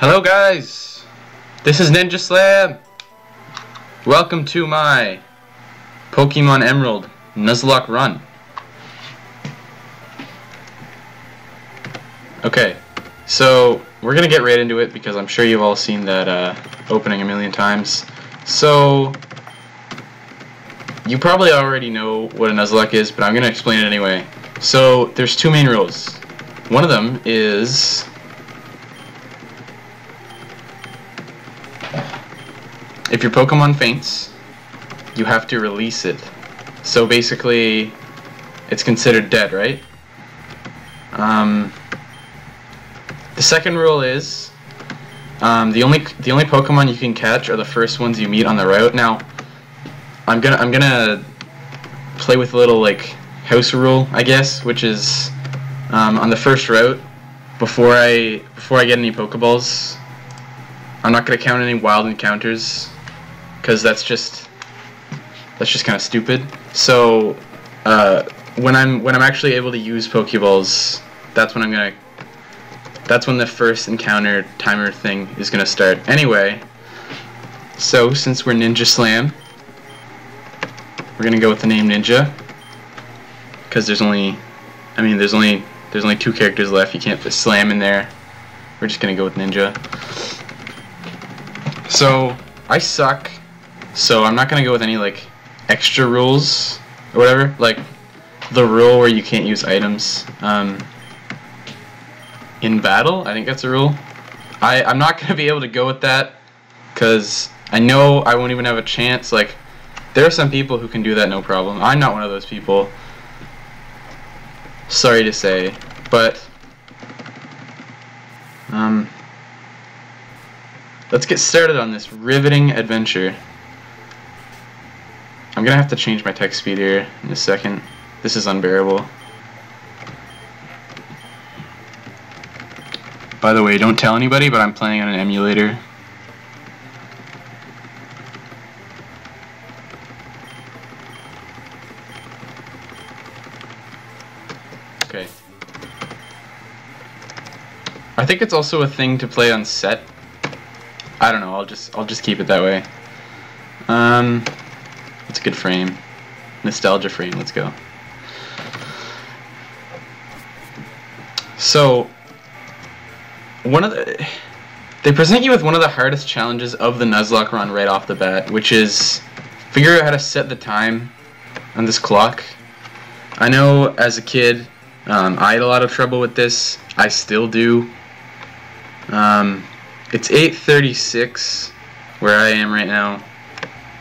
Hello guys, this is Ninja Slam. Welcome to my Pokemon Emerald Nuzlocke run. Okay, so we're gonna get right into it because I'm sure you've all seen that opening a million times. So you probably already know what a Nuzlocke is, but I'm gonna explain it anyway. So there's two main rules. One of them is if your Pokemon faints, you have to release it. So basically, it's considered dead, right? The second rule is the only Pokemon you can catch are the first ones you meet on the route. Now, I'm gonna play with a little like house rule, I guess, which is on the first route, before I get any Pokeballs, I'm not gonna count any wild encounters, because that's just kind of stupid. So when I'm actually able to use Pokeballs, that's when the first encounter timer thing is gonna start. Anyway, so since we're Ninja Slam, we're gonna go with the name Ninja, because there's only two characters left. You can't put Slam in there. We're just gonna go with Ninja. So I suck, so I'm not gonna go with any like extra rules or whatever, like the rule where you can't use items in battle. I think that's a rule. I'm not gonna be able to go with that because I know I won't even have a chance. Like, there are some people who can do that no problem. I'm not one of those people, sorry to say, but let's get started on this riveting adventure. I'm gonna have to change my text speed here in a second. This is unbearable. By the way, don't tell anybody, but I'm playing on an emulator. Okay. I think it's also a thing to play on set. I don't know, I'll just keep it that way. It's a good frame. Nostalgia frame, let's go. So they present you with one of the hardest challenges of the Nuzlocke run right off the bat, which is figure out how to set the time on this clock. I know as a kid, I had a lot of trouble with this. I still do. It's 8:36 where I am right now,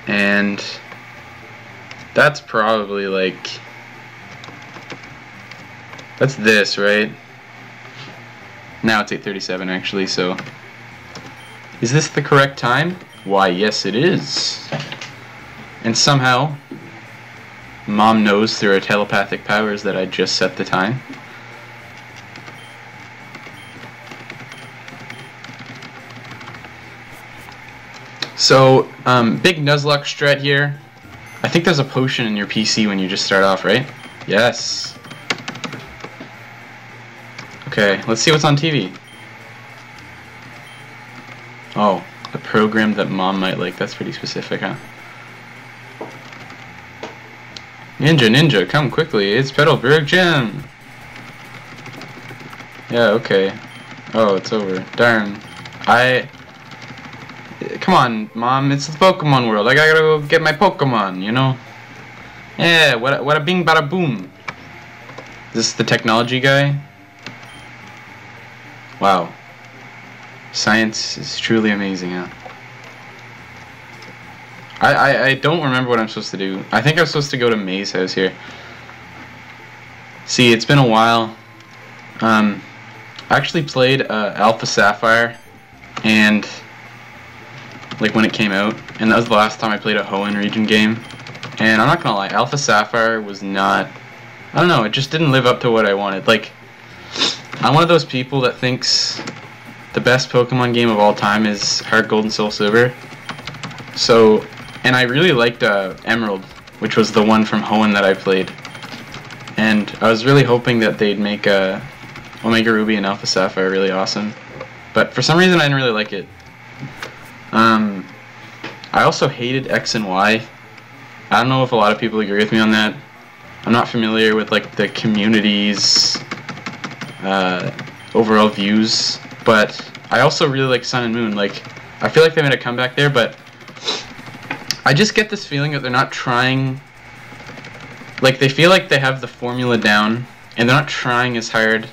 and that's probably like, that's this, right? Now it's 8:37 actually, so is this the correct time? Why, yes it is. And somehow Mom knows through her telepathic powers that I just set the time. So, big Nuzlocke strat here. I think there's a potion in your PC when you just start off, right? Yes. Okay, let's see what's on TV. Oh, a program that Mom might like. That's pretty specific, huh? Ninja, come quickly. It's Petalburg Gym. Yeah, okay. Oh, it's over. Darn. Come on, Mom. It's the Pokemon world. I gotta go get my Pokemon, you know? Yeah, what a bing bada boom. Is this the technology guy? Wow. Science is truly amazing, huh? I don't remember what I'm supposed to do. I think I'm supposed to go to May's house here. See, it's been a while. I actually played Alpha Sapphire, and like when it came out, and that was the last time I played a Hoenn region game. And I'm not gonna lie, Alpha Sapphire was not, I don't know, it just didn't live up to what I wanted. Like, I'm one of those people that thinks the best Pokemon game of all time is Heart Gold and Soul Silver. So, and I really liked Emerald, which was the one from Hoenn that I played. And I was really hoping that they'd make Omega Ruby and Alpha Sapphire really awesome. but for some reason I didn't really like it. I also hated X and Y. I don't know if a lot of people agree with me on that. I'm not familiar with like the community's overall views, but I also really like Sun and Moon. Like, I feel like they made a comeback there, but I just get this feeling that they're not trying. Like, they feel like they have the formula down, and they're not trying as hard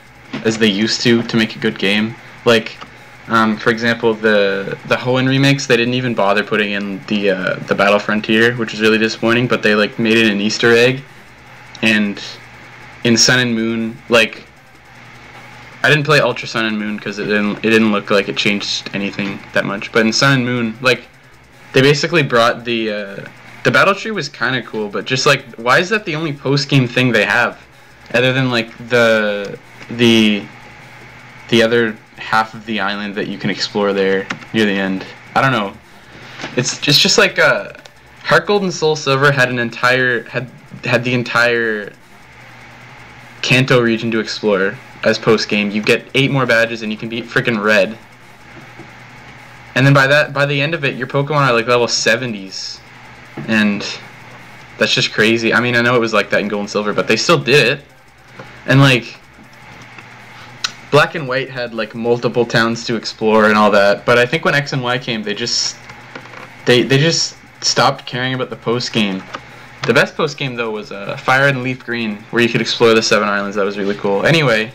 as they used to make a good game. Like, for example, the Hoenn remakes, they didn't even bother putting in the Battle Frontier, which is really disappointing. But they like made it an Easter egg, and in Sun and Moon, like, I didn't play Ultra Sun and Moon because it didn't look like it changed anything that much. But in Sun and Moon, like, they basically brought the battle tree was kind of cool, but just like, why is that the only post game thing they have, other than like the other half of the island that you can explore there near the end? I don't know. It's just like Heart Gold and Soul Silver had had the entire Kanto region to explore as post game. You get 8 more badges and you can beat freaking Red. And then by the end of it, your Pokemon are like level 70s, and that's just crazy. I mean, I know it was like that in Gold and Silver, but they still did it. And like, Black and White had like multiple towns to explore and all that, but I think when X and Y came, they just stopped caring about the post game. The best post game though was Fire and Leaf Green, where you could explore the 7 islands. That was really cool. Anyway,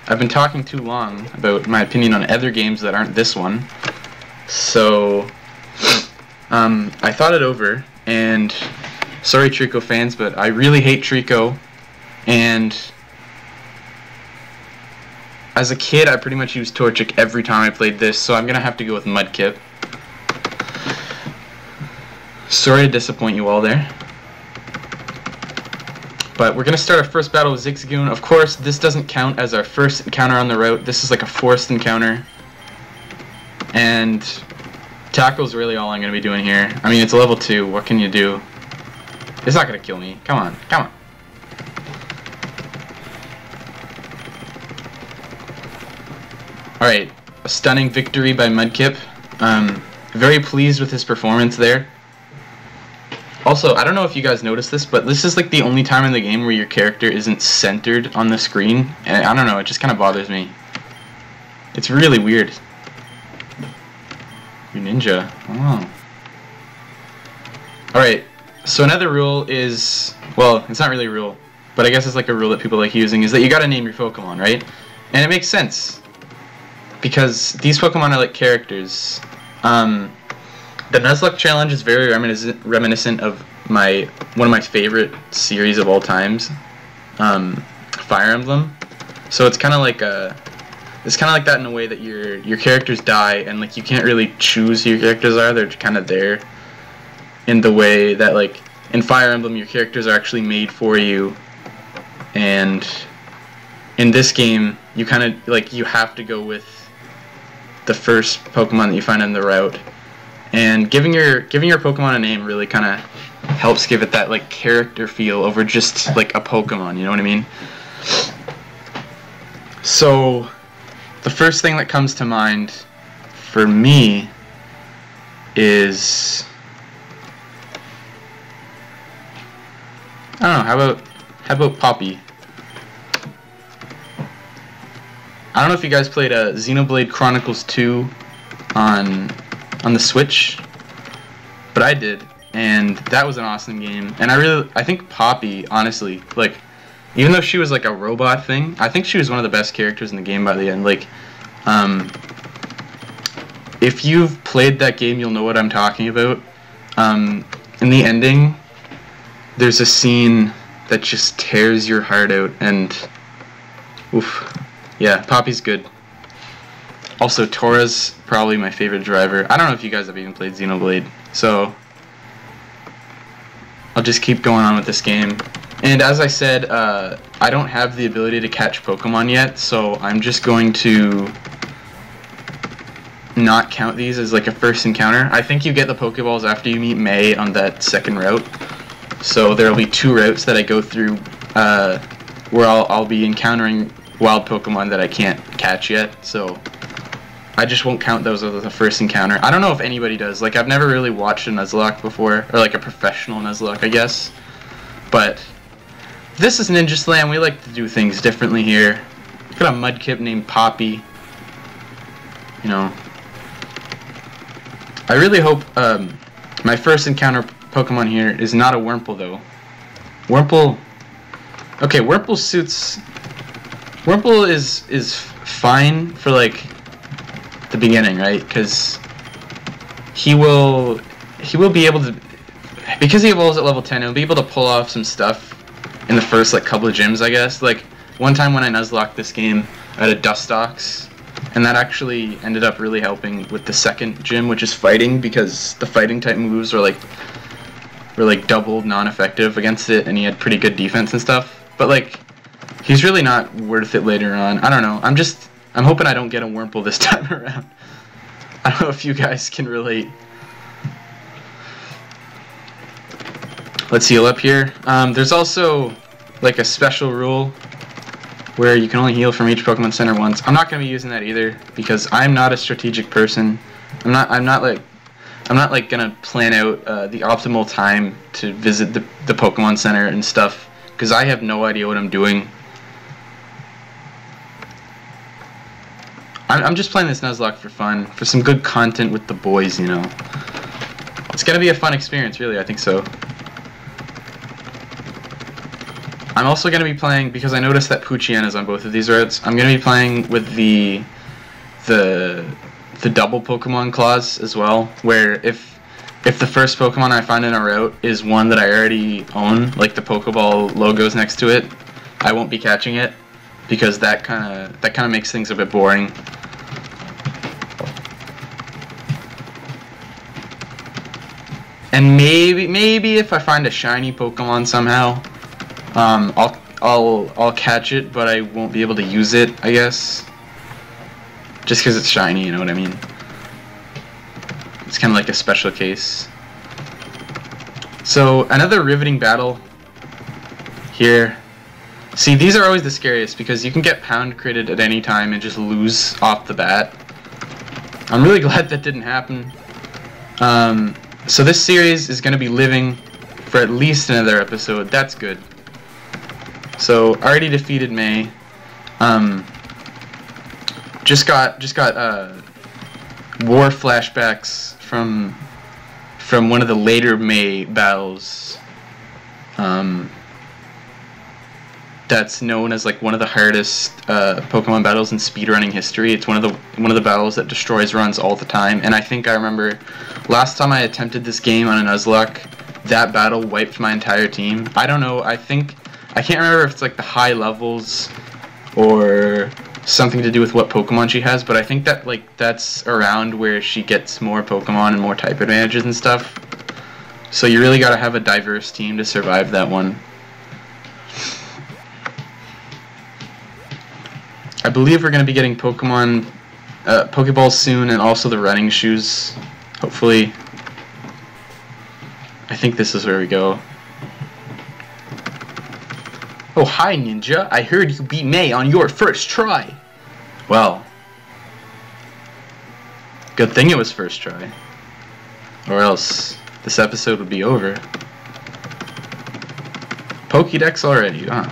I've been talking too long about my opinion on other games that aren't this one, so I thought it over, and sorry Trico fans, but I really hate Trico, and as a kid, I pretty much used Torchic every time I played this, so I'm going to have to go with Mudkip. Sorry to disappoint you all there. But we're going to start our first battle with Zigzagoon. Of course, this doesn't count as our first encounter on the route. This is like a forced encounter. And Tackle's really all I'm going to be doing here. I mean, it's a level 2. What can you do? It's not going to kill me. Come on. Come on. Alright, a stunning victory by Mudkip. Very pleased with his performance there. Also, I don't know if you guys noticed this, but this is like the only time in the game where your character isn't centered on the screen. And I don't know, it just kind of bothers me. It's really weird. You ninja. Oh. Alright, so another rule is, well, it's not really a rule, but I guess it's like a rule that people like using, is that you gotta name your Pokemon, right? And it makes sense, because these Pokemon are like characters. The Nuzlocke challenge is very reminiscent of one of my favorite series of all times, Fire Emblem. So it's kind of like that in a way that your characters die, and like you can't really choose who your characters are. They're kind of there in the way that like in Fire Emblem your characters are actually made for you, and in this game you kind of like you have to go with the first Pokemon that you find on the route. And giving your Pokemon a name really kind of helps give it that like character feel over just like a Pokemon, you know what I mean? So the first thing that comes to mind for me is, I don't know, how about Poppy? I don't know if you guys played Xenoblade Chronicles 2 on the Switch, but I did, and that was an awesome game. And I think Poppy, honestly, like, even though she was like a robot thing, I think she was one of the best characters in the game by the end. Like, if you've played that game, you'll know what I'm talking about. In the ending, there's a scene that just tears your heart out, and oof, yeah, Poppy's good. Also, Tora's probably my favorite driver. I don't know if you guys have even played Xenoblade, so I'll just keep going on with this game. And as I said, I don't have the ability to catch Pokemon yet, so I'm just going to not count these as like a first encounter. I think you get the Pokeballs after you meet May on that second route. So there'll be 2 routes that I go through where I'll be encountering wild Pokemon that I can't catch yet. So I just won't count those as the first encounter. I don't know if anybody does. Like, I've never really watched a Nuzlocke before, or like a professional Nuzlocke, I guess. But this is Ninja Slam. We like to do things differently here. Got a mudkip named Poppy. You know, I really hope my first encounter Pokemon here is not a Wurmple though. Wurmple. Okay, Wurmple suits. Wurmple is fine for like the beginning, right? Because he will be able to, because he evolves at level 10, he'll be able to pull off some stuff in the first like couple of gyms, I guess. Like one time when I Nuzlocked this game, I had a Dustox, and that actually ended up really helping with the second gym, which is fighting, because the fighting type moves were like doubled non-effective against it, and he had pretty good defense and stuff. But like, he's really not worth it later on. I don't know. I'm hoping I don't get a Wurmple this time around. I don't know if you guys can relate. Let's heal up here. There's also like a special rule where you can only heal from each Pokemon Center once. I'm not gonna be using that either because I'm not a strategic person. I'm not like gonna plan out the optimal time to visit the Pokemon Center and stuff because I have no idea what I'm doing. I'm just playing this Nuzlocke for fun, for some good content with the boys, you know. It's gonna be a fun experience, really. I think so. I'm also going to be playing, because I noticed that Poochyena is on both of these routes, I'm going to be playing with the double Pokemon clause as well, where if the first Pokemon I find in a route is one that I already own, like the Pokeball logo's next to it, I won't be catching it, because that kind of makes things a bit boring. And maybe if I find a shiny Pokemon somehow, I'll catch it, but I won't be able to use it, I guess. Just because it's shiny, you know what I mean? It's kind of like a special case. So, another riveting battle here. See, these are always the scariest, because you can get pound critted at any time and just lose off the bat. I'm really glad that didn't happen. So this series is going to be living for at least another episode. That's good. So already defeated May. Just got war flashbacks from one of the later May battles. That's known as like one of the hardest Pokemon battles in speedrunning history. It's one of the battles that destroys runs all the time. And I think I remember last time I attempted this game on a Nuzlocke, that battle wiped my entire team. I don't know. I can't remember if it's like the high levels or something to do with what Pokemon she has, but I think that that's around where she gets more Pokemon and more type advantages and stuff. So you really gotta have a diverse team to survive that one. I believe we're gonna be getting Pokeballs soon, and also the running shoes. Hopefully. I think this is where we go. Oh, hi, Ninja. I heard you beat May on your first try. Well, good thing it was first try. Or else this episode would be over. Pokédex already, huh?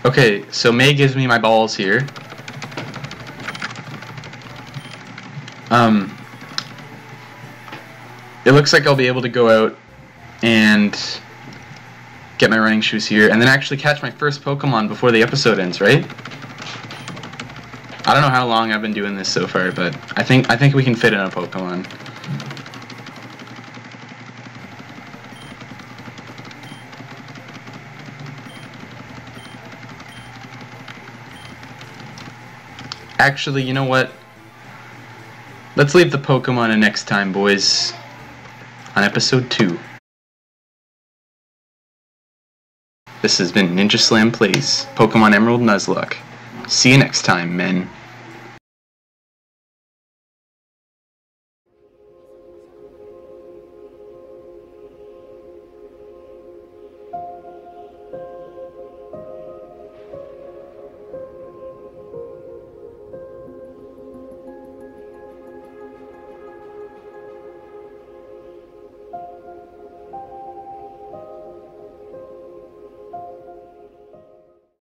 Okay, so May gives me my balls here. It looks like I'll be able to go out and get my running shoes here, and then actually catch my first Pokemon before the episode ends, right? I don't know how long I've been doing this so far, but I think we can fit in a Pokemon. Actually, you know what? Let's leave the Pokemon to next time, boys. On episode 2. This has been Ninja Slam Plays Pokemon Emerald Nuzlocke. See you next time, men.